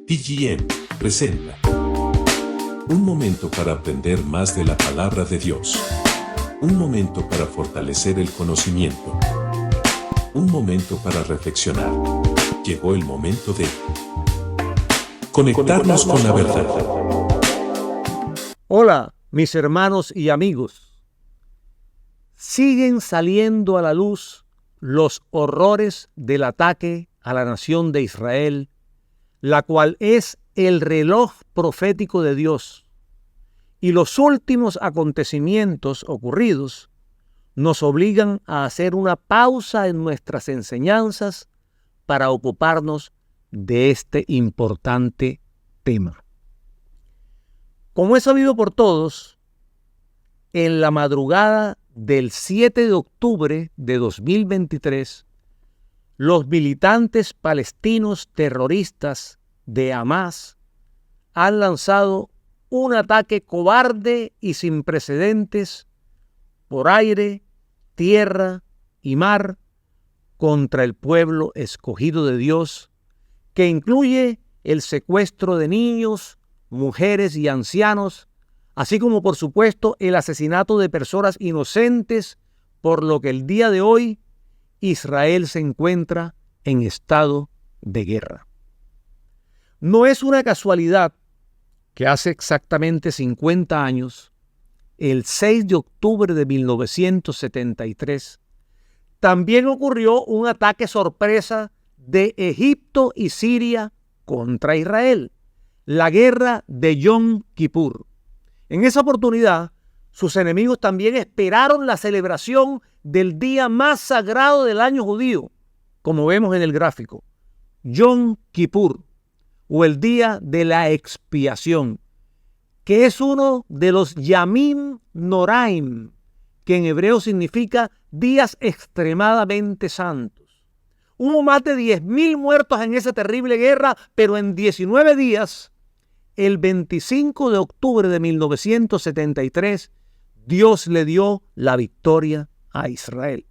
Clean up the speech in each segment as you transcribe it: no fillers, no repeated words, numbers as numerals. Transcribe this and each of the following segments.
TGM presenta un momento para aprender más de la palabra de Dios. Un momento para fortalecer el conocimiento. Un momento para reflexionar. Llegó el momento de conectarnos con la verdad. Hola, mis hermanos y amigos. Siguen saliendo a la luz los horrores del ataque a la nación de Israel, la cual es el reloj profético de Dios, y los últimos acontecimientos ocurridos nos obligan a hacer una pausa en nuestras enseñanzas para ocuparnos de este importante tema. Como es sabido por todos, en la madrugada del 7 de octubre de 2023, los militantes palestinos terroristas de Hamás han lanzado un ataque cobarde y sin precedentes por aire, tierra y mar contra el pueblo escogido de Dios, que incluye el secuestro de niños, mujeres y ancianos, así como por supuesto el asesinato de personas inocentes, por lo que el día de hoy Israel se encuentra en estado de guerra. No es una casualidad que hace exactamente 50 años, el 6 de octubre de 1973, también ocurrió un ataque sorpresa de Egipto y Siria contra Israel, la guerra de Yom Kippur. En esa oportunidad, sus enemigos también esperaron la celebración del día más sagrado del año judío, como vemos en el gráfico, Yom Kippur, o el día de la expiación, que es uno de los Yamim Noraim, que en hebreo significa días extremadamente santos. Hubo más de 10,000 muertos en esa terrible guerra, pero en 19 días, el 25 de octubre de 1973, Dios le dio la victoria a Israel.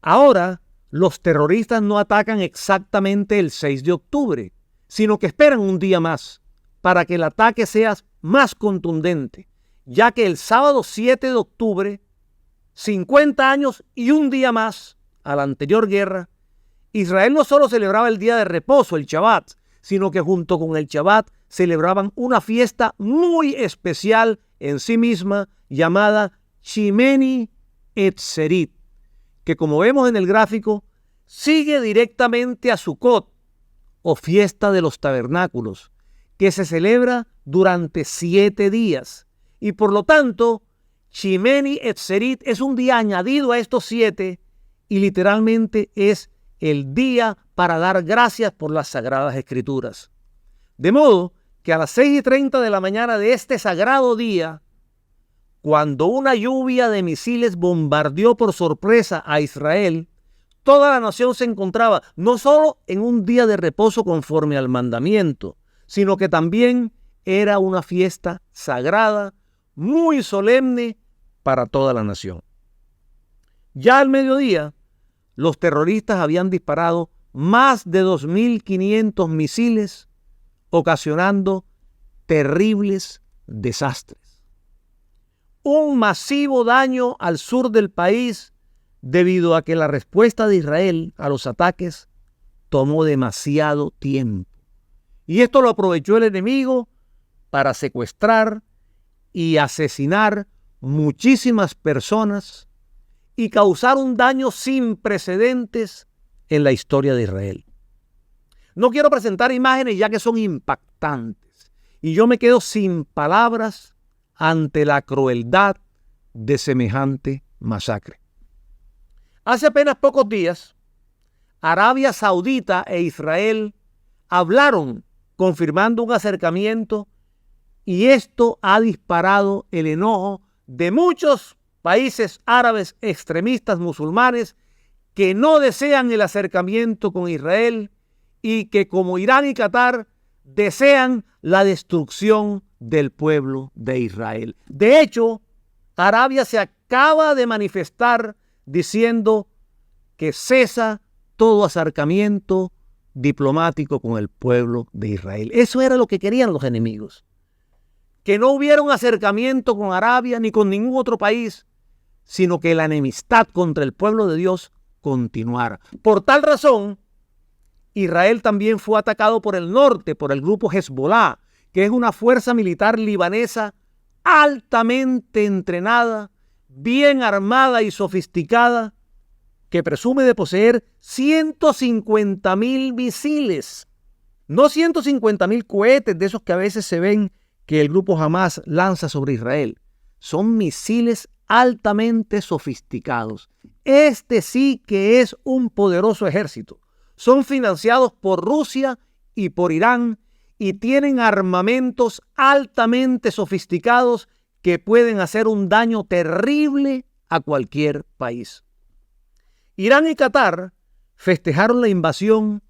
Ahora, los terroristas no atacan exactamente el 6 de octubre, sino que esperan un día más para que el ataque sea más contundente, ya que el sábado 7 de octubre, 50 años y un día más a la anterior guerra, Israel no solo celebraba el día de reposo, el Shabbat, sino que junto con el Shabbat celebraban una fiesta muy especial en sí misma llamada Shemini Etzerit, que como vemos en el gráfico, sigue directamente a Sukkot, o fiesta de los tabernáculos, que se celebra durante 7 días. Y por lo tanto, Shemini Etzerit es un día añadido a estos 7 y literalmente es el día para dar gracias por las Sagradas Escrituras. De modo que a las 6:30 de la mañana de este sagrado día, cuando una lluvia de misiles bombardeó por sorpresa a Israel, toda la nación se encontraba no solo en un día de reposo conforme al mandamiento, sino que también era una fiesta sagrada, muy solemne para toda la nación. Ya al mediodía, los terroristas habían disparado más de 2,500 misiles, ocasionando terribles desastres. Un masivo daño al sur del país debido a que la respuesta de Israel a los ataques tomó demasiado tiempo. Y esto lo aprovechó el enemigo para secuestrar y asesinar muchísimas personas y causar un daño sin precedentes en la historia de Israel. No quiero presentar imágenes ya que son impactantes y yo me quedo sin palabras ante la crueldad de semejante masacre. Hace apenas pocos días, Arabia Saudita e Israel hablaron confirmando un acercamiento y esto ha disparado el enojo de muchos países árabes extremistas musulmanes que no desean el acercamiento con Israel y que, como Irán y Qatar, desean la destrucción del pueblo de Israel. De hecho, Arabia se acaba de manifestar diciendo que cesa todo acercamiento diplomático con el pueblo de Israel. Eso era lo que querían los enemigos. Que no hubiera un acercamiento con Arabia ni con ningún otro país, sino que la enemistad contra el pueblo de Dios continuara. Por tal razón, Israel también fue atacado por el norte, por el grupo Hezbollah, que es una fuerza militar libanesa altamente entrenada, bien armada y sofisticada, que presume de poseer 150,000 misiles. No 150,000 cohetes de esos que a veces se ven que el grupo Hamas lanza sobre Israel. Son misiles altamente sofisticados. Este sí que es un poderoso ejército. Son financiados por Rusia y por Irán y tienen armamentos altamente sofisticados que pueden hacer un daño terrible a cualquier país. Irán y Qatar festejaron la invasión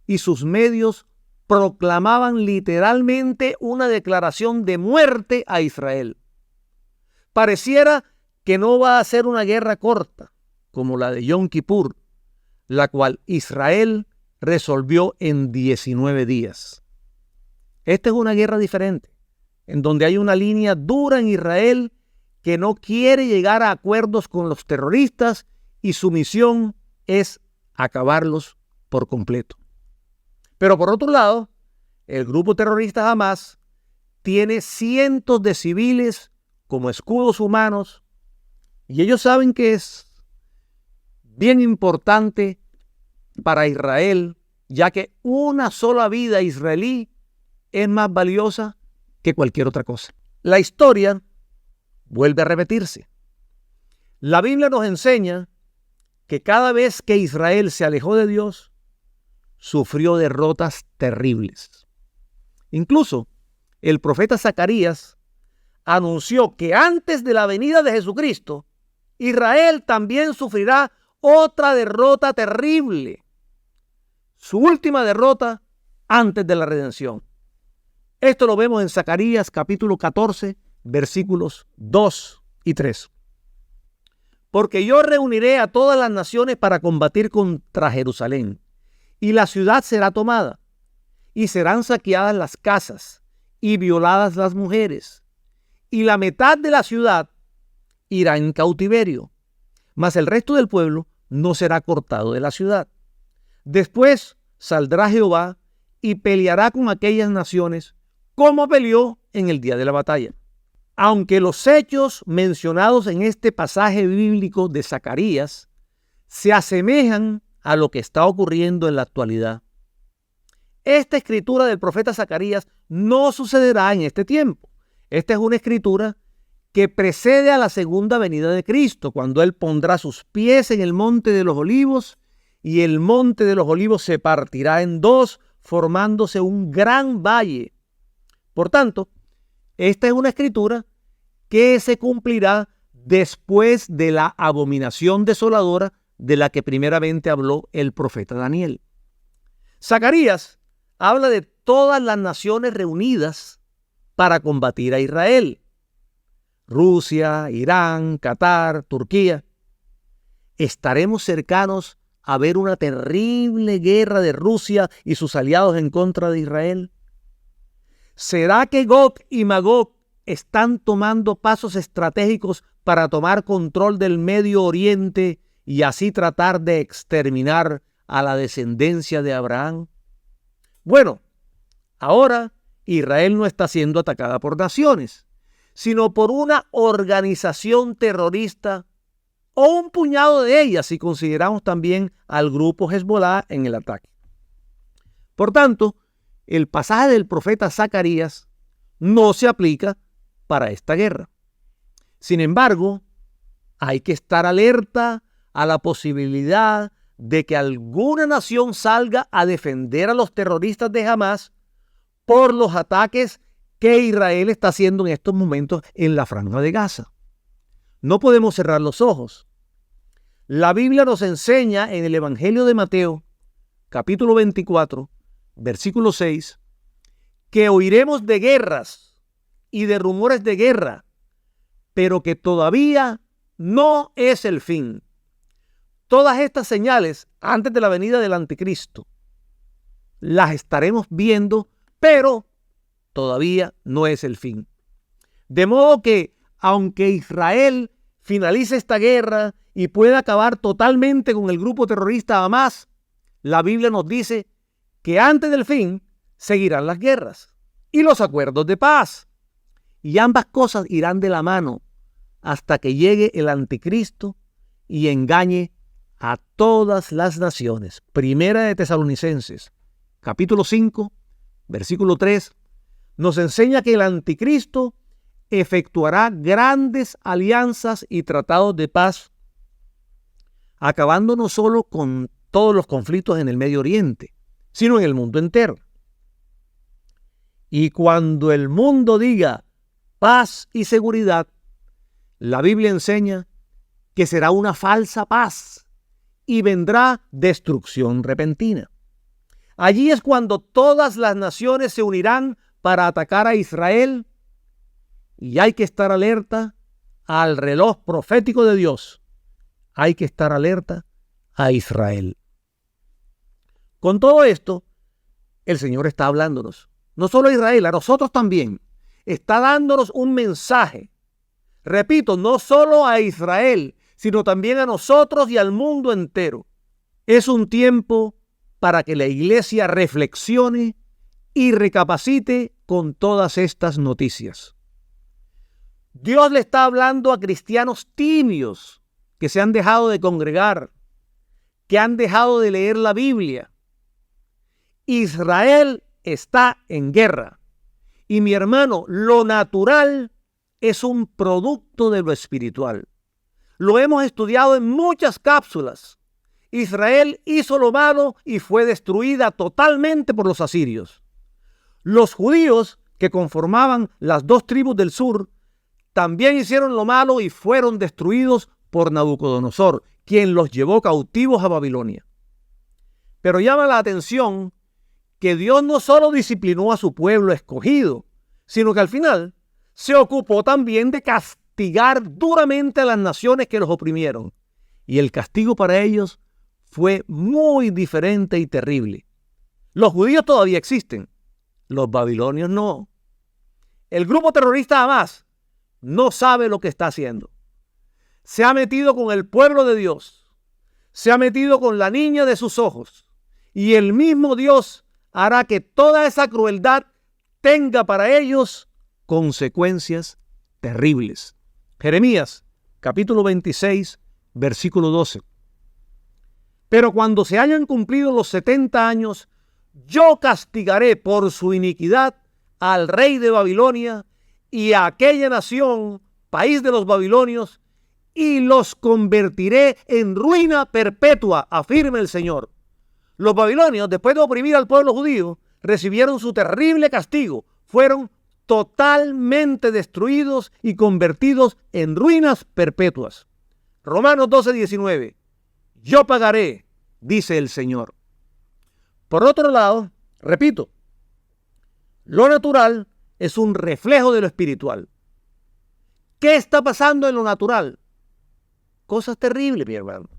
y sus medios proclamaban literalmente una declaración de muerte a Israel. Pareciera que no va a ser una guerra corta, como la de Yom Kippur, la cual Israel resolvió en 19 días. Esta es una guerra diferente, en donde hay una línea dura en Israel que no quiere llegar a acuerdos con los terroristas y su misión es acabarlos por completo. Pero por otro lado, el grupo terrorista Hamas tiene cientos de civiles como escudos humanos y ellos saben que es bien importante para Israel, ya que una sola vida israelí es más valiosa que cualquier otra cosa. La historia vuelve a repetirse. La Biblia nos enseña que cada vez que Israel se alejó de Dios, sufrió derrotas terribles. Incluso el profeta Zacarías anunció que antes de la venida de Jesucristo, Israel también sufrirá otra derrota terrible. Su última derrota antes de la redención. Esto lo vemos en Zacarías capítulo 14, versículos 2 y 3. Porque yo reuniré a todas las naciones para combatir contra Jerusalén, y la ciudad será tomada, y serán saqueadas las casas, y violadas las mujeres, y la mitad de la ciudad irá en cautiverio, mas el resto del pueblo no será cortado de la ciudad. Después saldrá Jehová y peleará con aquellas naciones como peleó en el día de la batalla. Aunque los hechos mencionados en este pasaje bíblico de Zacarías se asemejan a lo que está ocurriendo en la actualidad, esta escritura del profeta Zacarías no sucederá en este tiempo. Esta es una escritura que precede a la segunda venida de Cristo, cuando Él pondrá sus pies en el monte de los olivos y el monte de los olivos se partirá en dos, formándose un gran valle. Por tanto, esta es una escritura que se cumplirá después de la abominación desoladora de la que primeramente habló el profeta Daniel. Zacarías habla de todas las naciones reunidas para combatir a Israel. Rusia, Irán, Qatar, Turquía. ¿Estaremos cercanos a ver una terrible guerra de Rusia y sus aliados en contra de Israel? ¿Será que Gog y Magog están tomando pasos estratégicos para tomar control del Medio Oriente y así tratar de exterminar a la descendencia de Abraham? Bueno, ahora Israel no está siendo atacada por naciones, sino por una organización terrorista o un puñado de ellas, si consideramos también al grupo Hezbollah en el ataque. Por tanto, el pasaje del profeta Zacarías no se aplica para esta guerra. Sin embargo, hay que estar alerta a la posibilidad de que alguna nación salga a defender a los terroristas de Hamas por los ataques que Israel está haciendo en estos momentos en la Franja de Gaza. No podemos cerrar los ojos. La Biblia nos enseña en el Evangelio de Mateo, capítulo 24, versículo 6, que oiremos de guerras y de rumores de guerra, pero que todavía no es el fin. Todas estas señales antes de la venida del anticristo las estaremos viendo, pero todavía no es el fin. De modo que, aunque Israel finalice esta guerra y pueda acabar totalmente con el grupo terrorista Hamás, la Biblia nos dice que antes del fin seguirán las guerras y los acuerdos de paz. Y ambas cosas irán de la mano hasta que llegue el anticristo y engañe a todas las naciones. Primera de Tesalonicenses, capítulo 5, versículo 3, nos enseña que el anticristo efectuará grandes alianzas y tratados de paz, acabando no solo con todos los conflictos en el Medio Oriente, sino en el mundo entero. Y cuando el mundo diga paz y seguridad, la Biblia enseña que será una falsa paz y vendrá destrucción repentina. Allí es cuando todas las naciones se unirán para atacar a Israel, y hay que estar alerta al reloj profético de Dios. Hay que estar alerta a Israel. Con todo esto, el Señor está hablándonos, no solo a Israel, a nosotros también. Está dándonos un mensaje. Repito, no solo a Israel, sino también a nosotros y al mundo entero. Es un tiempo para que la iglesia reflexione y recapacite con todas estas noticias. Dios le está hablando a cristianos tibios que se han dejado de congregar, que han dejado de leer la Biblia. Israel está en guerra. Y mi hermano, lo natural es un producto de lo espiritual. Lo hemos estudiado en muchas cápsulas. Israel hizo lo malo y fue destruida totalmente por los asirios. Los judíos, que conformaban las dos tribus del sur, también hicieron lo malo y fueron destruidos por Nabucodonosor, quien los llevó cautivos a Babilonia. Pero llama la atención que Dios no solo disciplinó a su pueblo escogido, sino que al final se ocupó también de castigar duramente a las naciones que los oprimieron. Y el castigo para ellos fue muy diferente y terrible. Los judíos todavía existen, los babilonios no. El grupo terrorista Hamás no sabe lo que está haciendo. Se ha metido con el pueblo de Dios, se ha metido con la niña de sus ojos, y el mismo Dios hará que toda esa crueldad tenga para ellos consecuencias terribles. Jeremías, capítulo 26, versículo 12. Pero cuando se hayan cumplido los 70 años, yo castigaré por su iniquidad al rey de Babilonia y a aquella nación, país de los babilonios, y los convertiré en ruina perpetua, afirma el Señor. Los babilonios, después de oprimir al pueblo judío, recibieron su terrible castigo. Fueron totalmente destruidos y convertidos en ruinas perpetuas. Romanos 12:19. Yo pagaré, dice el Señor. Por otro lado, repito, lo natural es un reflejo de lo espiritual. ¿Qué está pasando en lo natural? Cosas terribles, mi hermano.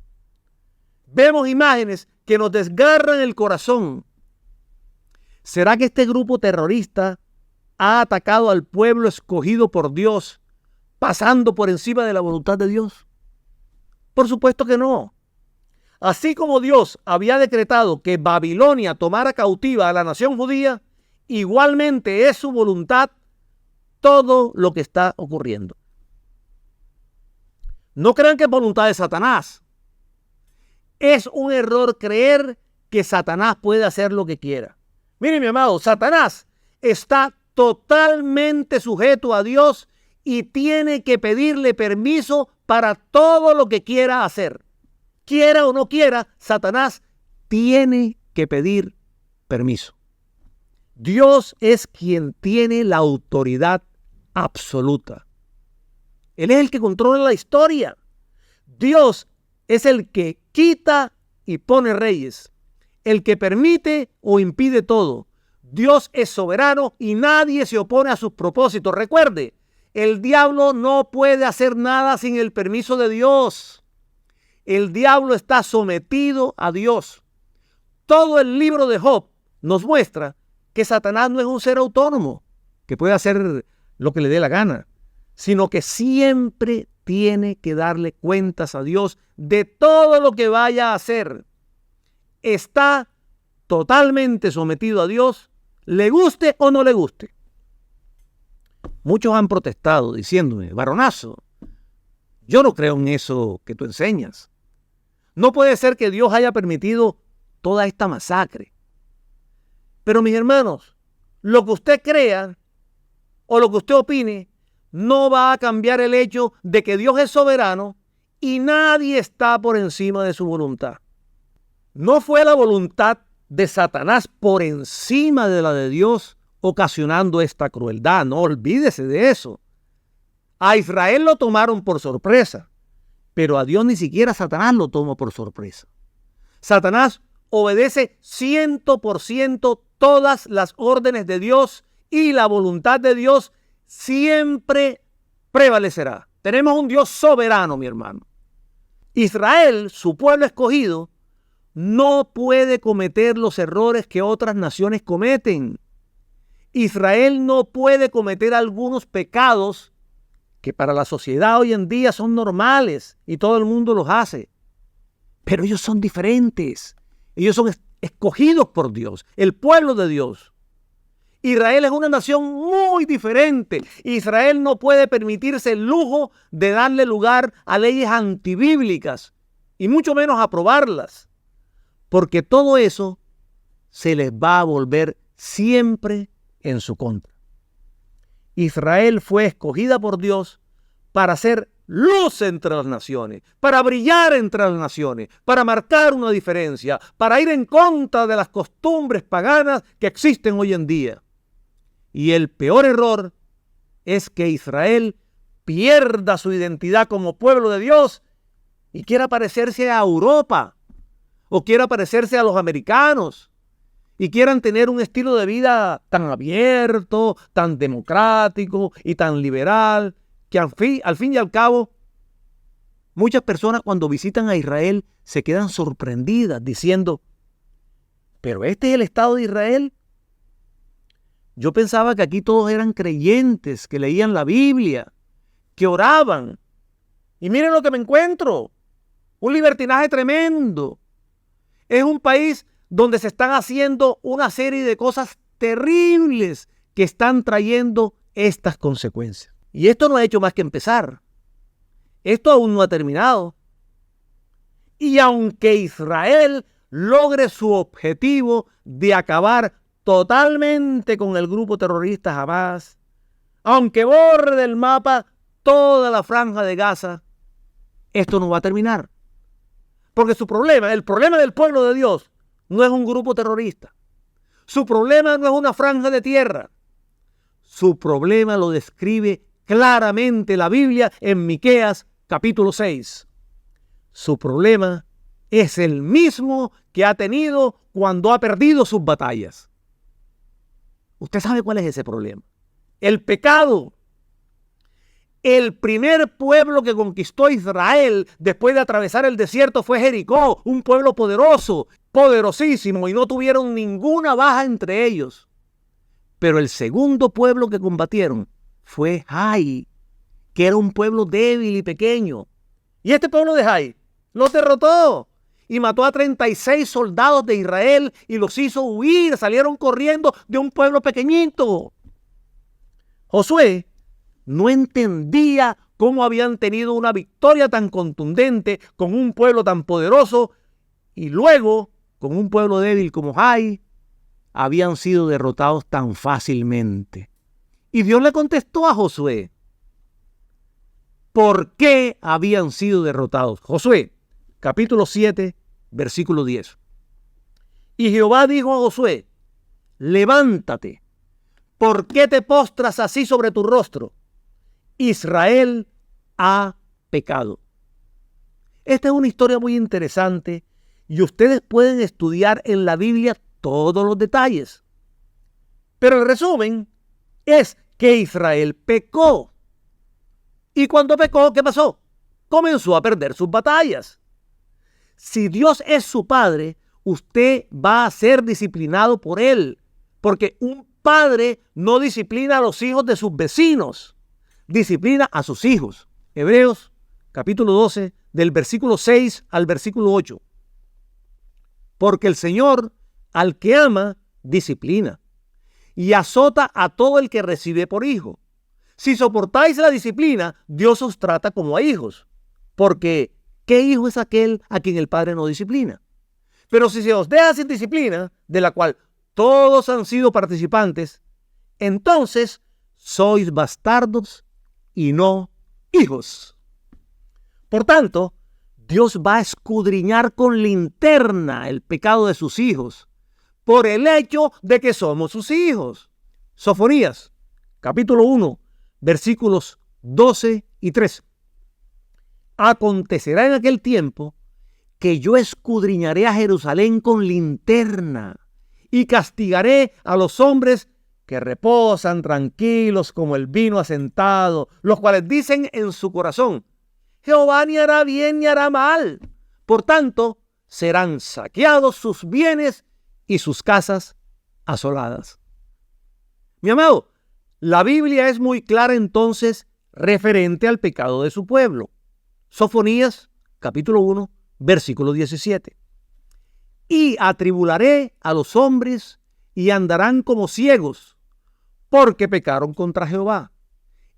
Vemos imágenes que nos desgarran el corazón. ¿Será que este grupo terrorista ha atacado al pueblo escogido por Dios, pasando por encima de la voluntad de Dios? Por supuesto que no. Así como Dios había decretado que Babilonia tomara cautiva a la nación judía, igualmente es su voluntad todo lo que está ocurriendo. No crean que es voluntad de Satanás. Es un error creer que Satanás puede hacer lo que quiera. Mire, mi amado, Satanás está totalmente sujeto a Dios y tiene que pedirle permiso para todo lo que quiera hacer. Quiera o no quiera, Satanás tiene que pedir permiso. Dios es quien tiene la autoridad absoluta. Él es el que controla la historia. Dios es el que quita y pone reyes, el que permite o impide todo. Dios es soberano y nadie se opone a sus propósitos. Recuerde, el diablo no puede hacer nada sin el permiso de Dios. El diablo está sometido a Dios. Todo el libro de Job nos muestra que Satanás no es un ser autónomo, que puede hacer lo que le dé la gana, sino que siempre tiene que darle cuentas a Dios de todo lo que vaya a hacer. Está totalmente sometido a Dios, le guste o no le guste. Muchos han protestado diciéndome, varonazo, yo no creo en eso que tú enseñas. No puede ser que Dios haya permitido toda esta masacre. Pero mis hermanos, lo que usted crea o lo que usted opine no va a cambiar el hecho de que Dios es soberano y nadie está por encima de su voluntad. No fue la voluntad de Satanás por encima de la de Dios ocasionando esta crueldad. No olvídese de eso. A Israel lo tomaron por sorpresa, pero a Dios ni siquiera Satanás lo tomó por sorpresa. Satanás obedece 100% todas las órdenes de Dios y la voluntad de Dios siempre prevalecerá. Tenemos un Dios soberano, mi hermano. Israel, su pueblo escogido, no puede cometer los errores que otras naciones cometen. Israel no puede cometer algunos pecados que para la sociedad hoy en día son normales y todo el mundo los hace. Pero ellos son diferentes. Ellos son escogidos por Dios, el pueblo de Dios. Israel es una nación muy diferente. Israel no puede permitirse el lujo de darle lugar a leyes antibíblicas y mucho menos aprobarlas, porque todo eso se les va a volver siempre en su contra. Israel fue escogida por Dios para ser luz entre las naciones, para brillar entre las naciones, para marcar una diferencia, para ir en contra de las costumbres paganas que existen hoy en día. Y el peor error es que Israel pierda su identidad como pueblo de Dios y quiera parecerse a Europa o quiera parecerse a los americanos y quieran tener un estilo de vida tan abierto, tan democrático y tan liberal, que al fin y al cabo, muchas personas cuando visitan a Israel se quedan sorprendidas diciendo, ¿pero este es el Estado de Israel? Yo pensaba que aquí todos eran creyentes, que leían la Biblia, que oraban. Y miren lo que me encuentro, un libertinaje tremendo. Es un país donde se están haciendo una serie de cosas terribles que están trayendo estas consecuencias. Y esto no ha hecho más que empezar. Esto aún no ha terminado. Y aunque Israel logre su objetivo de acabar totalmente con el grupo terrorista Hamás, aunque borre del mapa toda la franja de Gaza, esto no va a terminar. Porque el problema del pueblo de Dios no es un grupo terrorista. Su problema no es una franja de tierra. Su problema lo describe claramente la Biblia en Miqueas capítulo 6. Su problema es el mismo que ha tenido cuando ha perdido sus batallas. ¿Usted sabe cuál es ese problema? El pecado. El primer pueblo que conquistó Israel después de atravesar el desierto fue Jericó, un pueblo poderoso, poderosísimo, y no tuvieron ninguna baja entre ellos. Pero el segundo pueblo que combatieron fue Jai, que era un pueblo débil y pequeño. Y este pueblo de Jai los derrotó y mató a 36 soldados de Israel y los hizo huir, salieron corriendo de un pueblo pequeñito. Josué no entendía cómo habían tenido una victoria tan contundente con un pueblo tan poderoso y luego, con un pueblo débil como Jai, habían sido derrotados tan fácilmente. Y Dios le contestó a Josué, ¿por qué habían sido derrotados? Josué, capítulo 7, versículo 10. Y Jehová dijo a Josué, levántate, ¿por qué te postras así sobre tu rostro? Israel ha pecado. Esta es una historia muy interesante y ustedes pueden estudiar en la Biblia todos los detalles. Pero el resumen es que Israel pecó. Y cuando pecó, ¿qué pasó? Comenzó a perder sus batallas. Si Dios es su padre, usted va a ser disciplinado por él, porque un padre no disciplina a los hijos de sus vecinos, disciplina a sus hijos. Hebreos capítulo 12, del versículo 6 al versículo 8. Porque el Señor al que ama, disciplina y azota a todo el que recibe por hijo. Si soportáis la disciplina, Dios os trata como a hijos, porque ¿qué hijo es aquel a quien el Padre no disciplina? Pero si se os deja sin disciplina, de la cual todos han sido participantes, entonces sois bastardos y no hijos. Por tanto, Dios va a escudriñar con linterna el pecado de sus hijos por el hecho de que somos sus hijos. Sofonías, capítulo 1, versículos 12 y 13. Acontecerá en aquel tiempo que yo escudriñaré a Jerusalén con linterna y castigaré a los hombres que reposan tranquilos como el vino asentado, los cuales dicen en su corazón: Jehová ni hará bien ni hará mal. Por tanto, serán saqueados sus bienes y sus casas asoladas. Mi amado, la Biblia es muy clara entonces referente al pecado de su pueblo. Sofonías, capítulo 1, versículo 17. Y atribularé a los hombres y andarán como ciegos, porque pecaron contra Jehová.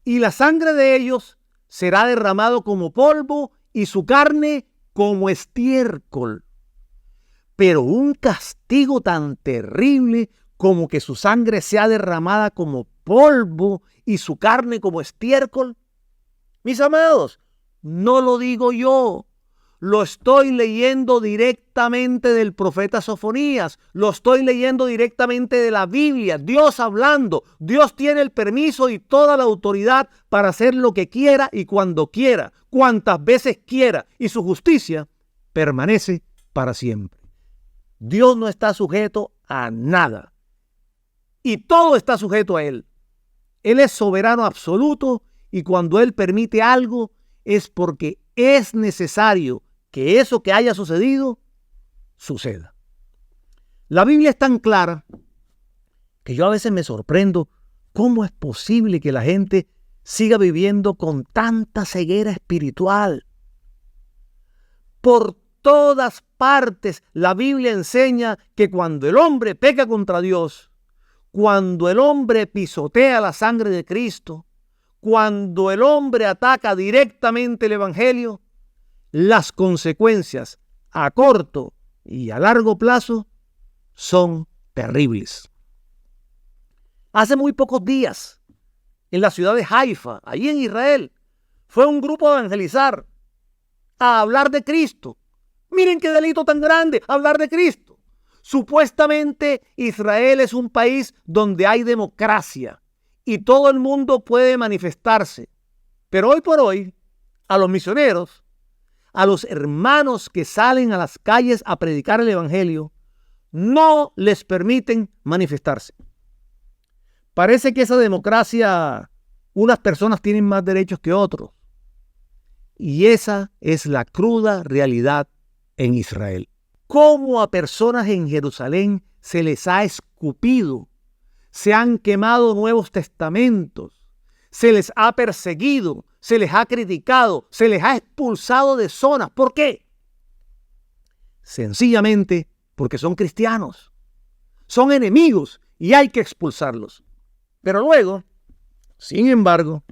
Y la sangre de ellos será derramado como polvo y su carne como estiércol. Pero un castigo tan terrible como que su sangre sea derramada como polvo y su carne como estiércol. Mis amados, no lo digo yo, lo estoy leyendo directamente del profeta Sofonías, lo estoy leyendo directamente de la Biblia, Dios hablando. Dios tiene el permiso y toda la autoridad para hacer lo que quiera y cuando quiera, cuantas veces quiera, y su justicia permanece para siempre. Dios no está sujeto a nada y todo está sujeto a Él. Él es soberano absoluto y cuando Él permite algo es porque es necesario que eso que haya sucedido suceda. La Biblia es tan clara que yo a veces me sorprendo cómo es posible que la gente siga viviendo con tanta ceguera espiritual. Por todas partes la Biblia enseña que cuando el hombre peca contra Dios, cuando el hombre pisotea la sangre de Cristo, cuando el hombre ataca directamente el Evangelio, las consecuencias a corto y a largo plazo son terribles. Hace muy pocos días, en la ciudad de Haifa, allí en Israel, fue un grupo a evangelizar, a hablar de Cristo. Miren qué delito tan grande, hablar de Cristo. Supuestamente Israel es un país donde hay democracia y todo el mundo puede manifestarse. Pero hoy por hoy, a los misioneros, a los hermanos que salen a las calles a predicar el Evangelio, no les permiten manifestarse. Parece que esa democracia, unas personas tienen más derechos que otros. Y esa es la cruda realidad en Israel. Cómo a personas en Jerusalén se les ha escupido, se han quemado nuevos testamentos, se les ha perseguido, se les ha criticado, se les ha expulsado de zonas. ¿Por qué? Sencillamente porque son cristianos, son enemigos y hay que expulsarlos. Pero luego, sin embargo,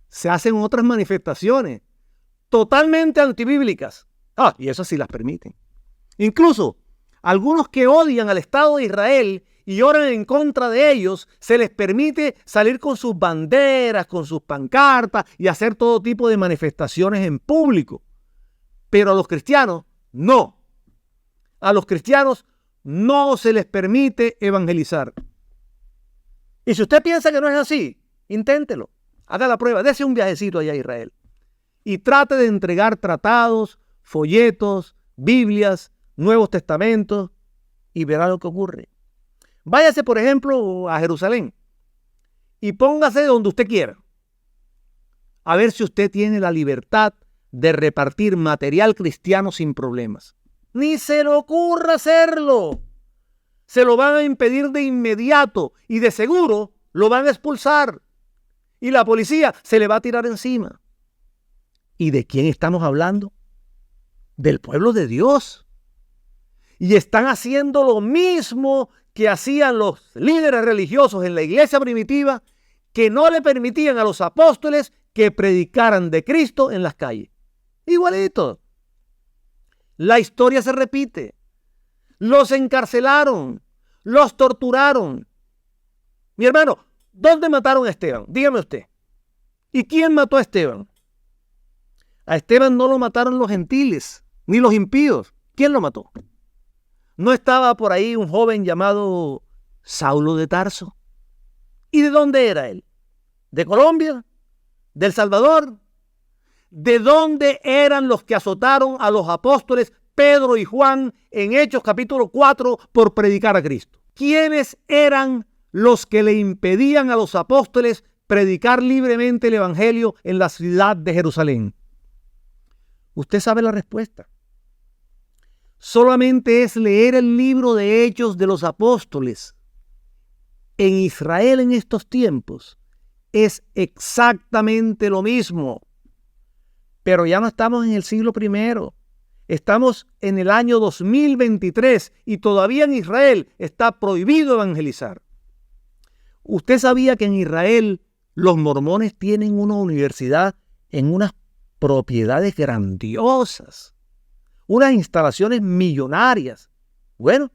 se hacen otras manifestaciones totalmente antibíblicas. Y esas sí las permiten. Incluso algunos que odian al Estado de Israel y oran en contra de ellos, se les permite salir con sus banderas, con sus pancartas y hacer todo tipo de manifestaciones en público. Pero a los cristianos, no. A los cristianos no se les permite evangelizar. Y si usted piensa que no es así, inténtelo. Haga la prueba, dése un viajecito allá a Israel. Y trate de entregar tratados, folletos, Biblias, Nuevos Testamentos y verá lo que ocurre. Váyase, por ejemplo, a Jerusalén y póngase donde usted quiera. A ver si usted tiene la libertad de repartir material cristiano sin problemas. Ni se le ocurra hacerlo. Se lo van a impedir de inmediato y de seguro lo van a expulsar. Y la policía se le va a tirar encima. ¿Y de quién estamos hablando? Del pueblo de Dios. Y están haciendo lo mismo que hacían los líderes religiosos en la iglesia primitiva, que no le permitían a los apóstoles que predicaran de Cristo en las calles. Igualito. La historia se repite. Los encarcelaron, los torturaron. Mi hermano, ¿dónde mataron a Esteban? Dígame usted. ¿Y quién mató a Esteban? A Esteban no lo mataron los gentiles, ni los impíos. ¿Quién lo mató? ¿No estaba por ahí un joven llamado Saulo de Tarso? ¿Y de dónde era él? ¿De Colombia? ¿De El Salvador? ¿De dónde eran los que azotaron a los apóstoles Pedro y Juan en Hechos capítulo 4 por predicar a Cristo? ¿Quiénes eran los que le impedían a los apóstoles predicar libremente el evangelio en la ciudad de Jerusalén? Usted sabe la respuesta. Solamente es leer el libro de Hechos de los Apóstoles. En Israel en estos tiempos es exactamente lo mismo. Pero ya no estamos en el siglo I. Estamos en el año 2023 y todavía en Israel está prohibido evangelizar. ¿Usted sabía que en Israel los mormones tienen una universidad en unas propiedades grandiosas? Unas instalaciones millonarias. Bueno,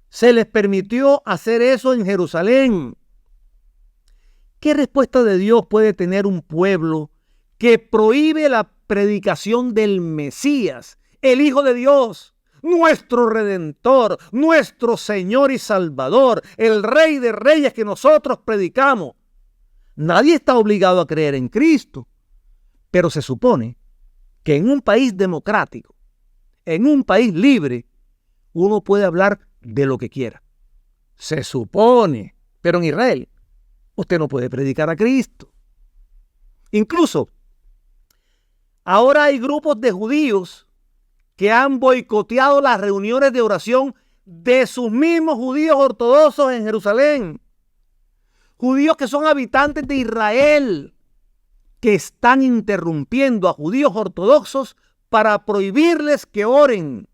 se les permitió hacer eso en Jerusalén. ¿Qué respuesta de Dios puede tener un pueblo que prohíbe la predicación del Mesías, el Hijo de Dios, nuestro Redentor, nuestro Señor y Salvador, el Rey de Reyes que nosotros predicamos? Nadie está obligado a creer en Cristo, pero se supone que en un país democrático, en un país libre, uno puede hablar de lo que quiera. Se supone, pero en Israel usted no puede predicar a Cristo. Incluso, ahora hay grupos de judíos que han boicoteado las reuniones de oración de sus mismos judíos ortodoxos en Jerusalén. Judíos que son habitantes de Israel, que están interrumpiendo a judíos ortodoxos para prohibirles que oren,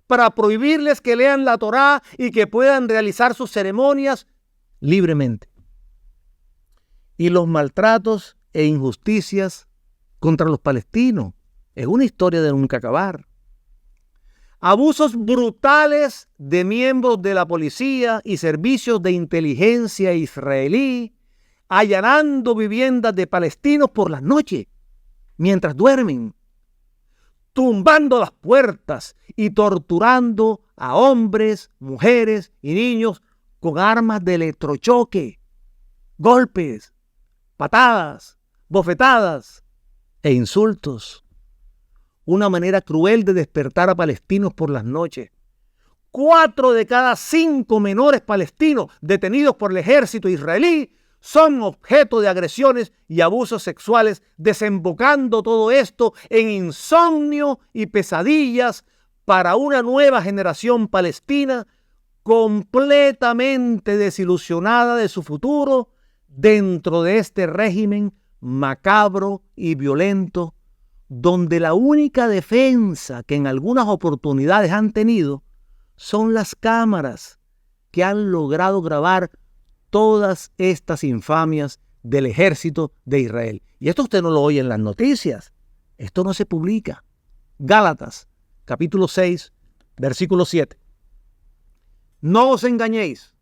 para prohibirles que lean la Torá y que puedan realizar sus ceremonias libremente. Y los maltratos e injusticias contra los palestinos es una historia de nunca acabar. Abusos brutales de miembros de la policía y servicios de inteligencia israelí allanando viviendas de palestinos por las noches mientras duermen, tumbando las puertas y torturando a hombres, mujeres y niños con armas de electrochoque, golpes, patadas, bofetadas e insultos. Una manera cruel de despertar a palestinos por las noches. 4 de cada 5 menores palestinos detenidos por el ejército israelí son objeto de agresiones y abusos sexuales, desembocando todo esto en insomnio y pesadillas para una nueva generación palestina completamente desilusionada de su futuro dentro de este régimen macabro y violento, donde la única defensa que en algunas oportunidades han tenido son las cámaras que han logrado grabar todas estas infamias del ejército de Israel. Y esto usted no lo oye en las noticias. Esto no se publica. Gálatas, capítulo 6, versículo 7. No os engañéis.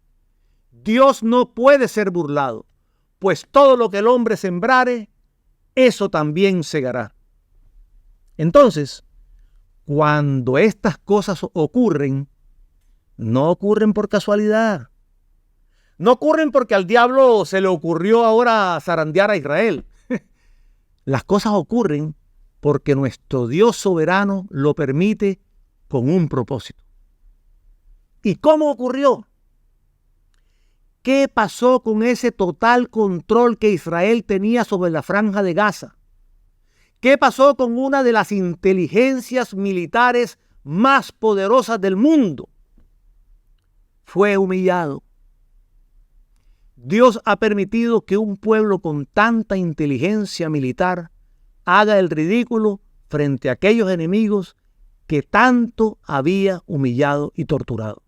Dios no puede ser burlado, pues todo lo que el hombre sembrare, eso también segará. Entonces, cuando estas cosas ocurren, no ocurren por casualidad. No ocurren porque al diablo se le ocurrió ahora zarandear a Israel. Las cosas ocurren porque nuestro Dios soberano lo permite con un propósito. ¿Y cómo ocurrió? ¿Qué pasó con ese total control que Israel tenía sobre la franja de Gaza? ¿Qué pasó con una de las inteligencias militares más poderosas del mundo, fue humillado. Dios ha permitido que un pueblo con tanta inteligencia militar haga el ridículo frente a aquellos enemigos que tanto había humillado y torturado.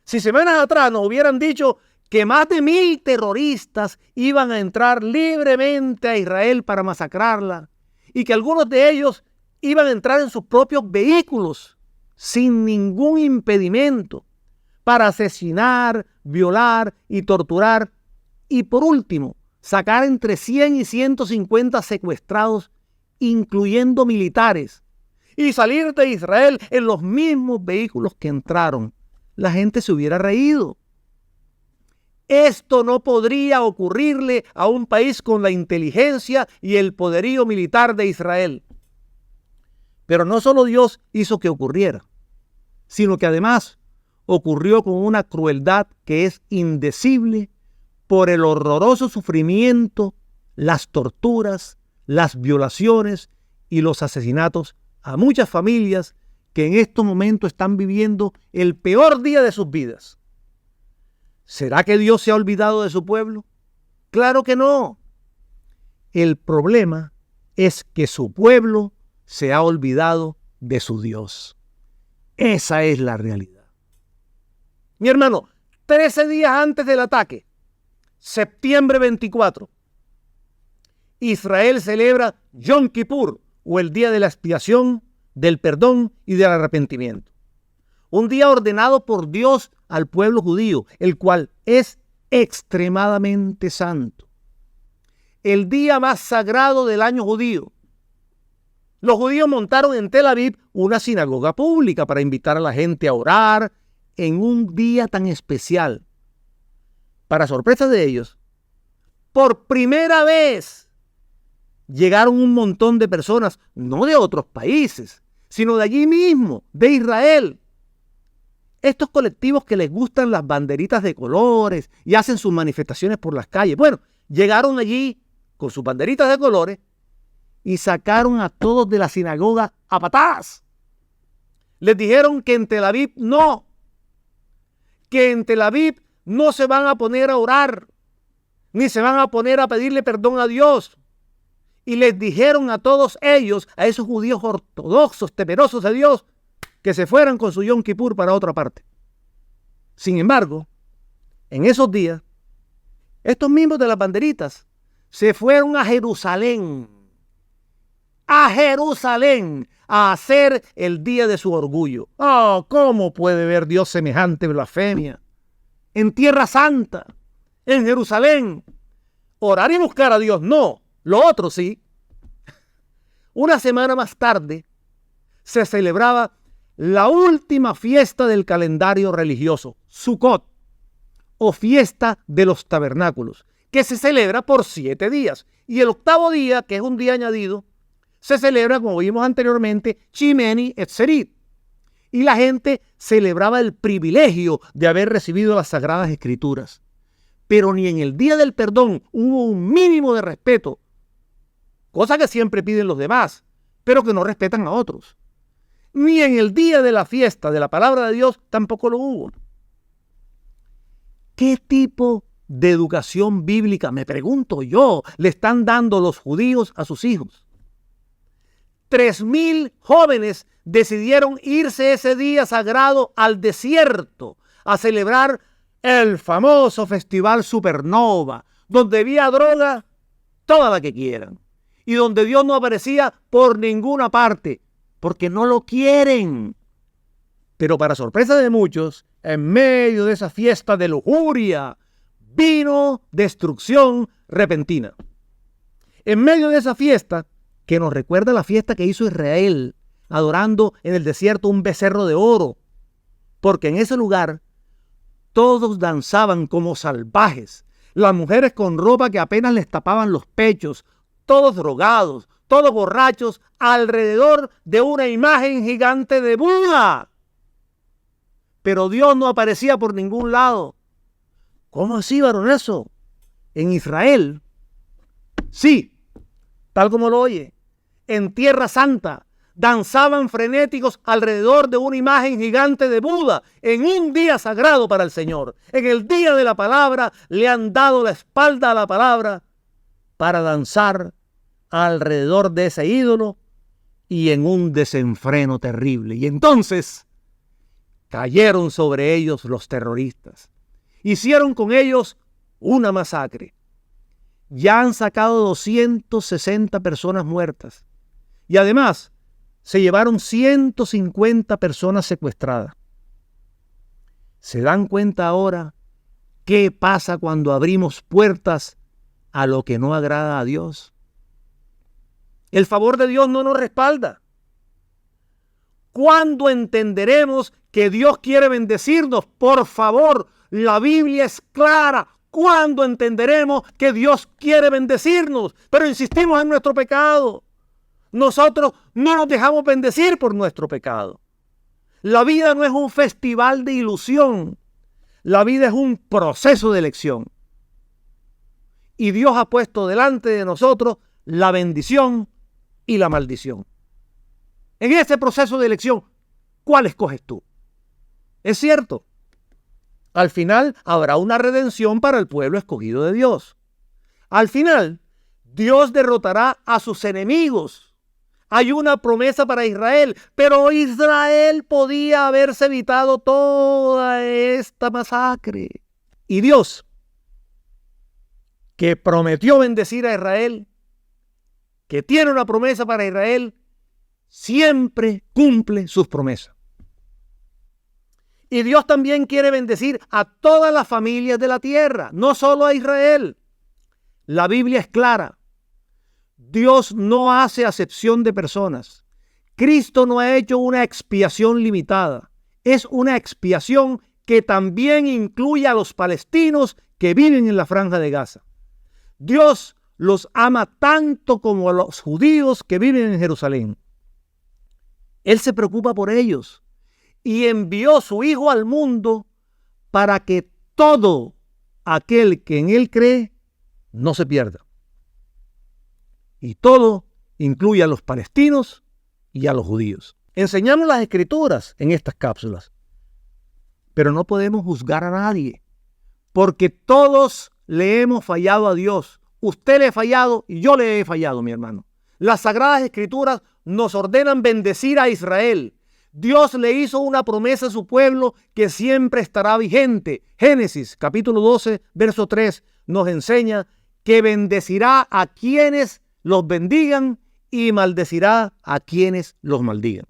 Si semanas atrás nos hubieran dicho que más de 1,000 terroristas iban a entrar libremente a Israel para masacrarla y que algunos de ellos iban a entrar en sus propios vehículos sin ningún impedimento para asesinar, violar y torturar y por último sacar entre 100 y 150 secuestrados, incluyendo militares, y salir de Israel en los mismos vehículos que entraron, la gente se hubiera reído. Esto no podría ocurrirle a un país con la inteligencia y el poderío militar de Israel. Pero no solo Dios hizo que ocurriera, sino que además ocurrió con una crueldad que es indecible por el horroroso sufrimiento, las torturas, las violaciones y los asesinatos a muchas familias que en estos momentos están viviendo el peor día de sus vidas. ¿Será que Dios se ha olvidado de su pueblo? Claro que no. El problema es que su pueblo se ha olvidado de su Dios. Esa es la realidad. Mi hermano, 13 días antes del ataque, septiembre 24, Israel celebra Yom Kippur, o el día de la expiación, del perdón y del arrepentimiento. Un día ordenado por Dios al pueblo judío, el cual es extremadamente santo. El día más sagrado del año judío. Los judíos montaron en Tel Aviv una sinagoga pública para invitar a la gente a orar en un día tan especial. Para sorpresa de ellos, por primera vez llegaron un montón de personas, no de otros países, sino de allí mismo, de Israel. Estos colectivos que les gustan las banderitas de colores y hacen sus manifestaciones por las calles. Bueno, llegaron allí con sus banderitas de colores y sacaron a todos de la sinagoga a patadas. Les dijeron que en Tel Aviv no, que en Tel Aviv no se van a poner a orar, ni se van a poner a pedirle perdón a Dios. Y les dijeron a todos ellos, a esos judíos ortodoxos, temerosos de Dios, que se fueran con su Yom Kippur para otra parte. Sin embargo, en esos días, estos mismos de las banderitas se fueron a Jerusalén, a hacer el día de su orgullo. Oh, ¿cómo puede ver Dios semejante blasfemia? En Tierra Santa, en Jerusalén, orar y buscar a Dios, no. Lo otro sí. Una semana más tarde se celebraba la última fiesta del calendario religioso, Sukkot, o fiesta de los tabernáculos, que se celebra por 7 días. Y el octavo día, que es un día añadido, se celebra, como vimos anteriormente, Shemini Etzerit. Y la gente celebraba el privilegio de haber recibido las Sagradas Escrituras. Pero ni en el día del perdón hubo un mínimo de respeto, cosa que siempre piden los demás, pero que no respetan a otros. Ni en el día de la fiesta de la palabra de Dios tampoco lo hubo. ¿Qué tipo de educación bíblica, me pregunto yo, le están dando los judíos a sus hijos? 3,000 jóvenes decidieron irse ese día sagrado al desierto a celebrar el famoso festival Supernova, donde había droga toda la que quieran y donde Dios no aparecía por ninguna parte, porque no lo quieren. Pero para sorpresa de muchos, en medio de esa fiesta de lujuria, vino destrucción repentina. En medio de esa fiesta, que nos recuerda la fiesta que hizo Israel, adorando en el desierto un becerro de oro, porque en ese lugar todos danzaban como salvajes, las mujeres con ropa que apenas les tapaban los pechos, todos drogados, todos borrachos, alrededor de una imagen gigante de Buda. Pero Dios no aparecía por ningún lado. ¿Cómo así, varonazo? En Israel, sí, tal como lo oye, en Tierra Santa, danzaban frenéticos alrededor de una imagen gigante de Buda en un día sagrado para el Señor. En el día de la palabra le han dado la espalda a la palabra para danzar alrededor de ese ídolo y en un desenfreno terrible. Y entonces cayeron sobre ellos los terroristas. Hicieron con ellos una masacre. Ya han sacado 260 personas muertas. Y además, se llevaron 150 personas secuestradas. ¿Se dan cuenta ahora qué pasa cuando abrimos puertas a lo que no agrada a Dios? El favor de Dios no nos respalda. ¿Cuándo entenderemos que Dios quiere bendecirnos? Por favor, la Biblia es clara. ¿Cuándo entenderemos que Dios quiere bendecirnos? Pero insistimos en nuestro pecado. Nosotros no nos dejamos bendecir por nuestro pecado. La vida no es un festival de ilusión. La vida es un proceso de elección. Y Dios ha puesto delante de nosotros la bendición y la maldición. En ese proceso de elección, ¿cuál escoges tú? Es cierto, al final habrá una redención para el pueblo escogido de Dios. Al final, Dios derrotará a sus enemigos. Hay una promesa para Israel, pero Israel podía haberse evitado toda esta masacre. Y Dios, que prometió bendecir a Israel, que tiene una promesa para Israel, siempre cumple sus promesas. Y Dios también quiere bendecir a todas las familias de la tierra, no solo a Israel. La Biblia es clara. Dios no hace acepción de personas. Cristo no ha hecho una expiación limitada. Es una expiación que también incluye a los palestinos que viven en la Franja de Gaza. Dios los ama tanto como a los judíos que viven en Jerusalén. Él se preocupa por ellos y envió su Hijo al mundo para que todo aquel que en Él cree no se pierda. Y todo incluye a los palestinos y a los judíos. Enseñamos las Escrituras en estas cápsulas, pero no podemos juzgar a nadie, porque todos le hemos fallado a Dios. Usted le ha fallado y yo le he fallado, mi hermano. Las Sagradas Escrituras nos ordenan bendecir a Israel. Dios le hizo una promesa a su pueblo que siempre estará vigente. Génesis capítulo 12, verso 3 nos enseña que bendecirá a quienes los bendigan y maldecirá a quienes los maldigan.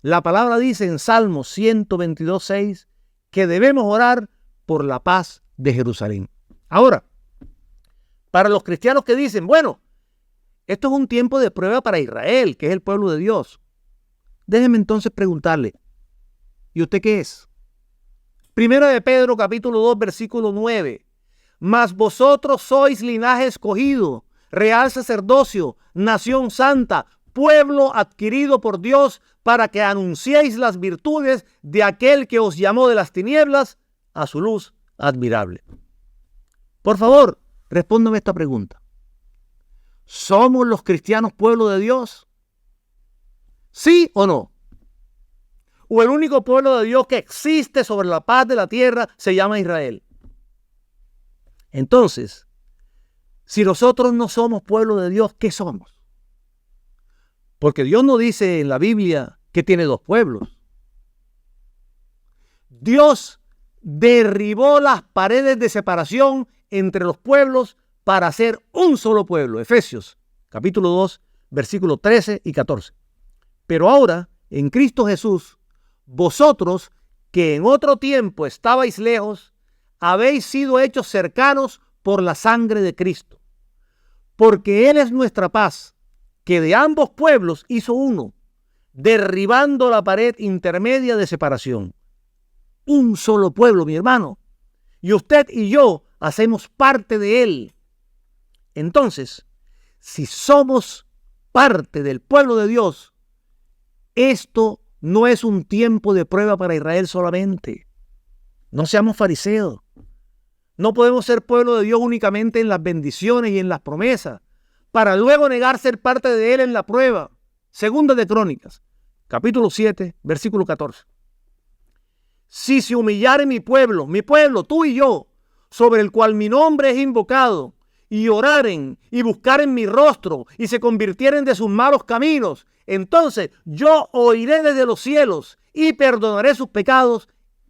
La palabra dice en Salmos 122, 6 que debemos orar por la paz de Jerusalén. Ahora, para los cristianos que dicen, bueno, esto es un tiempo de prueba para Israel, que es el pueblo de Dios. Déjenme entonces preguntarle, ¿y usted qué es? Primera de Pedro, capítulo 2, versículo 9. Mas vosotros sois linaje escogido, real sacerdocio, nación santa, pueblo adquirido por Dios, para que anunciéis las virtudes de aquel que os llamó de las tinieblas a su luz admirable. Por favor, respóndame esta pregunta. ¿Somos los cristianos pueblo de Dios? ¿Sí o no? ¿O el único pueblo de Dios que existe sobre la paz de la tierra se llama Israel? Entonces, si nosotros no somos pueblo de Dios, ¿qué somos? Porque Dios no dice en la Biblia que tiene dos pueblos. Dios derribó las paredes de separación entre los pueblos para hacer un solo pueblo. Efesios capítulo 2, versículos 13 y 14. Pero ahora, en Cristo Jesús, vosotros que en otro tiempo estabais lejos, habéis sido hechos cercanos por la sangre de Cristo. Porque Él es nuestra paz, que de ambos pueblos hizo uno, derribando la pared intermedia de separación. Un solo pueblo, mi hermano. Y usted y yo hacemos parte de Él. Entonces, si somos parte del pueblo de Dios, esto no es un tiempo de prueba para Israel solamente. No seamos fariseos. No podemos ser pueblo de Dios únicamente en las bendiciones y en las promesas, para luego negar ser parte de Él en la prueba. Segunda de Crónicas, capítulo 7, versículo 14. Si se humillare mi pueblo, tú y yo, sobre el cual mi nombre es invocado, y oraren y buscaren mi rostro y se convirtieren de sus malos caminos, entonces yo oiré desde los cielos y perdonaré sus pecados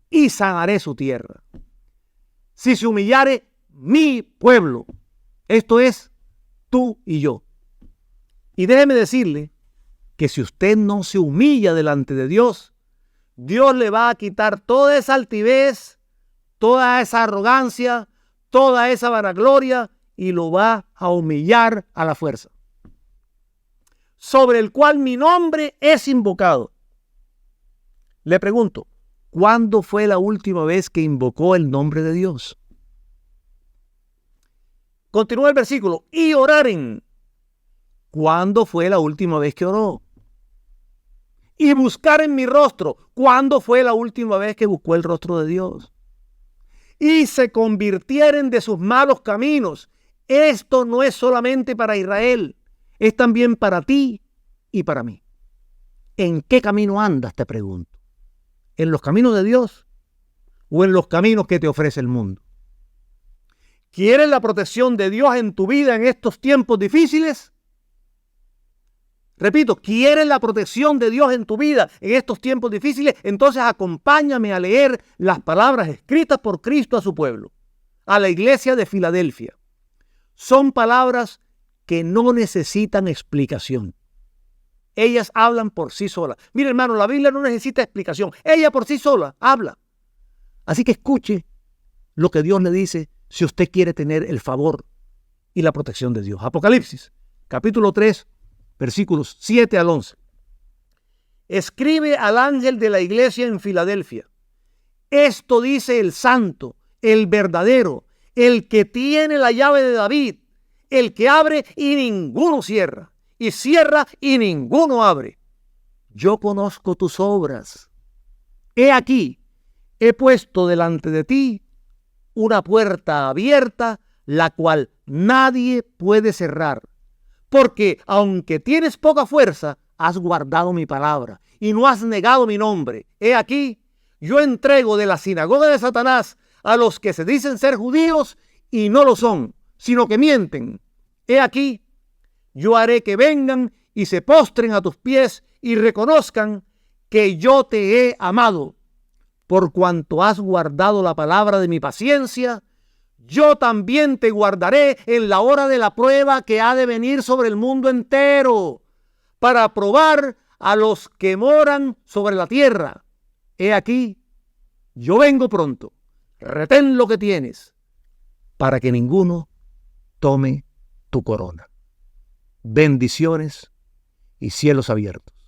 y sanaré su tierra. Si se humillare mi pueblo, esto es tú y yo. Y déjeme decirle que si usted no se humilla delante de Dios, Dios le va a quitar toda esa altivez, toda esa arrogancia, toda esa vanagloria y lo va a humillar a la fuerza. Sobre el cual mi nombre es invocado. Le pregunto, ¿cuándo fue la última vez que invocó el nombre de Dios? Continúa el versículo, y oraren. ¿Cuándo fue la última vez que oró? Y buscar en mi rostro. ¿Cuándo fue la última vez que buscó el rostro de Dios? Y se convirtieren de sus malos caminos. Esto no es solamente para Israel, es también para ti y para mí. ¿En qué camino andas? Te pregunto. ¿En los caminos de Dios o en los caminos que te ofrece el mundo? ¿Quieres la protección de Dios en tu vida en estos tiempos difíciles? Repito, ¿quieres la protección de Dios en tu vida en estos tiempos difíciles? Entonces acompáñame a leer las palabras escritas por Cristo a su pueblo, a la iglesia de Filadelfia. Son palabras que no necesitan explicación. Ellas hablan por sí solas. Mire, hermano, la Biblia no necesita explicación. Ella por sí sola habla. Así que escuche lo que Dios le dice si usted quiere tener el favor y la protección de Dios. Apocalipsis, capítulo 3, versículos 7 al 11. Escribe al ángel de la iglesia en Filadelfia. Esto dice el santo, el verdadero, el que tiene la llave de David, el que abre y ninguno cierra, y cierra y ninguno abre. Yo conozco tus obras. He aquí, he puesto delante de ti una puerta abierta, la cual nadie puede cerrar. Porque aunque tienes poca fuerza, has guardado mi palabra y no has negado mi nombre. He aquí, yo entrego de la sinagoga de Satanás a los que se dicen ser judíos y no lo son, sino que mienten. He aquí, yo haré que vengan y se postren a tus pies y reconozcan que yo te he amado. Por cuanto has guardado la palabra de mi paciencia, yo también te guardaré en la hora de la prueba que ha de venir sobre el mundo entero, para probar a los que moran sobre la tierra. He aquí, yo vengo pronto. Retén lo que tienes, para que ninguno tome tu corona. Bendiciones y cielos abiertos.